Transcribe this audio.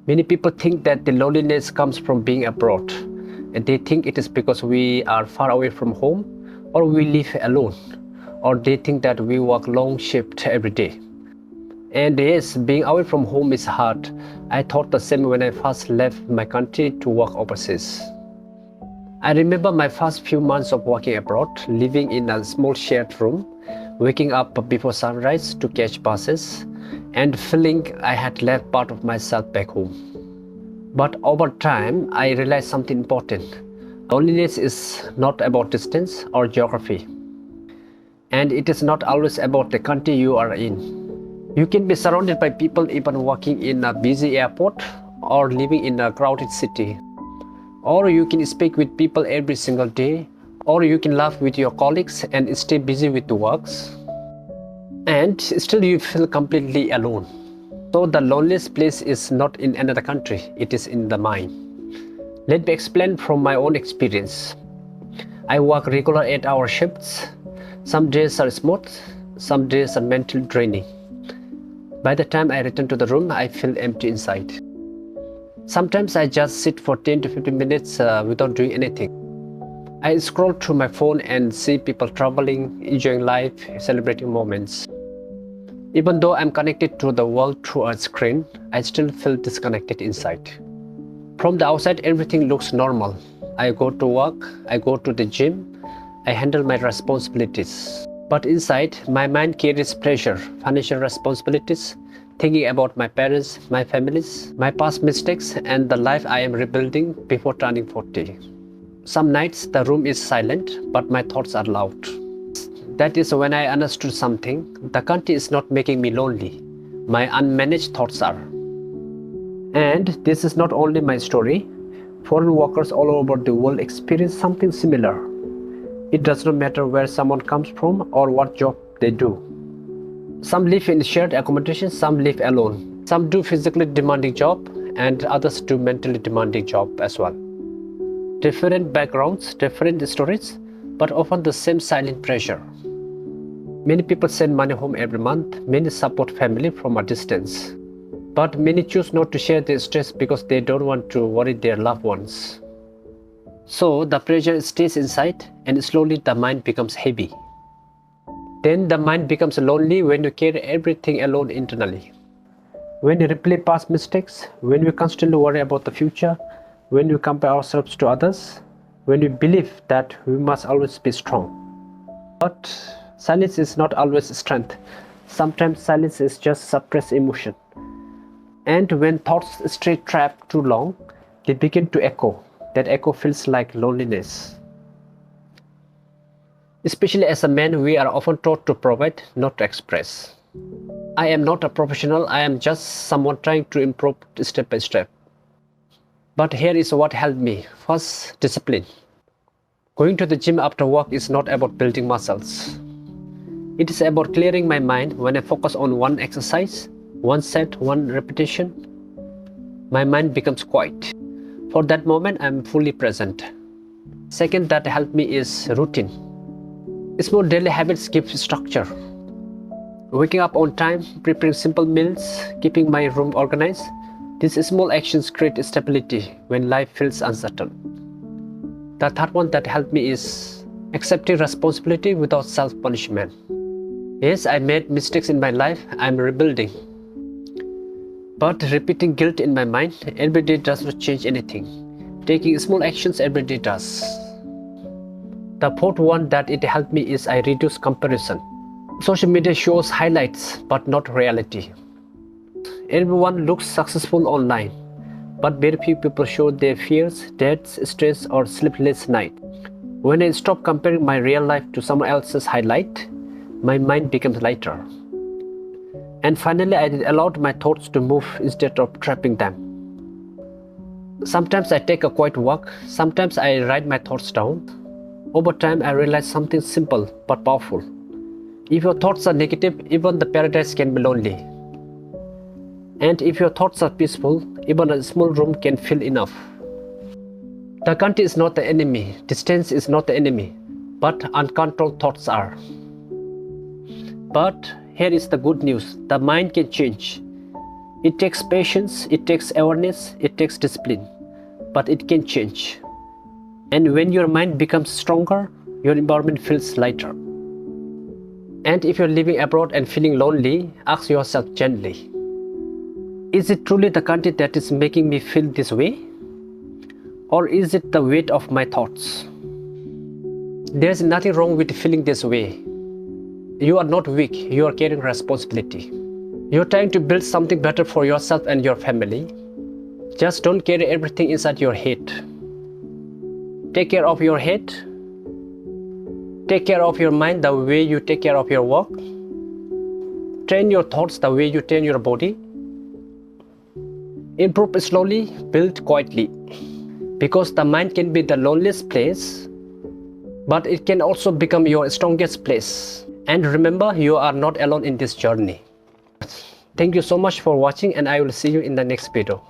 Many people think that the loneliness comes from being abroad, and they think it is because we are far away from home, or we live alone, or they think that we work long shift every day. And yes, being away from home is hard. I thought the same when I first left my country to work overseas. I remember my first few months of working abroad, living in a small shared room, waking up before sunrise to catch buses, and feeling I had left part of myself back home. But over time, I realized something important. Loneliness is not about distance or geography, and it is not always about the country you are in. You can be surrounded by people even working in a busy airport or living in a crowded city. Or you can speak with people every single day, or you can laugh with your colleagues and stay busy with the works. And still you feel completely alone. So the loneliest place is not in another country, it is in the mind. Let me explain from my own experience. I work regular 8-hour shifts. Some days are smooth, some days are mentally draining. By the time I return to the room, I feel empty inside. Sometimes I just sit for 10 to 15 minutes without doing anything. I scroll through my phone and see people traveling, enjoying life, celebrating moments. Even though I'm connected to the world through a screen, I still feel disconnected inside. From the outside, everything looks normal. I go to work, I go to the gym, I handle my responsibilities. But inside, my mind carries pressure, financial responsibilities, thinking about my parents, my families, my past mistakes, and the life I am rebuilding before turning 40. Some nights the room is silent, but my thoughts are loud. That is when I understood something. The country is not making me lonely. My unmanaged thoughts are. And this is not only my story. Foreign workers all over the world experience something similar. It does not matter where someone comes from or what job they do. Some live in shared accommodation, some live alone. Some do physically demanding job and others do mentally demanding job as well. Different backgrounds, different stories, but often the same silent pressure. Many people send money home every month, many support family from a distance. But many choose not to share their stress because they don't want to worry their loved ones. So the pressure stays inside and slowly the mind becomes heavy. Then the mind becomes lonely when you carry everything alone internally. When you replay past mistakes, when you constantly worry about the future, when you compare ourselves to others, when you believe that we must always be strong. But silence is not always strength. Sometimes silence is just suppressed emotion. And when thoughts stay trapped too long, they begin to echo. That echo feels like loneliness. Especially as a man, we are often taught to provide, not to express. I am not a professional, I am just someone trying to improve step by step. But here is what helped me. First, discipline. Going to the gym after work is not about building muscles. It is about clearing my mind. When I focus on one exercise, one set, one repetition, my mind becomes quiet. For that moment, I am fully present. Second that helped me is routine. Small daily habits give structure. Waking up on time, preparing simple meals, keeping my room organized. These small actions create stability when life feels uncertain. The third one that helped me is accepting responsibility without self-punishment. Yes, I made mistakes in my life, I am rebuilding. But repeating guilt in my mind every day does not change anything. Taking small actions every day does. The fourth one that it helped me is I reduce comparison. Social media shows highlights but not reality. Everyone looks successful online, but very few people show their fears, debts, stress or sleepless nights. When I stop comparing my real life to someone else's highlight, my mind becomes lighter. And finally, I allowed my thoughts to move instead of trapping them. Sometimes I take a quiet walk, sometimes I write my thoughts down. Over time, I realized something simple but powerful. If your thoughts are negative, even the paradise can be lonely. And if your thoughts are peaceful, even a small room can feel enough. The country is not the enemy, distance is not the enemy, but uncontrolled thoughts are. But here is the good news, the mind can change. It takes patience, it takes awareness, it takes discipline, but it can change. And when your mind becomes stronger, your environment feels lighter. And if you're living abroad and feeling lonely, ask yourself gently, is it truly the country that is making me feel this way? Or is it the weight of my thoughts? There's nothing wrong with feeling this way. You are not weak, you are carrying responsibility. You're trying to build something better for yourself and your family. Just don't carry everything inside your head. Take care of your head. Take care of your mind the way you take care of your work. Train your thoughts the way you train your body. Improve slowly, build quietly. Because the mind can be the loneliest place, but it can also become your strongest place. And remember, you are not alone in this journey. Thank you so much for watching, and I will see you in the next video.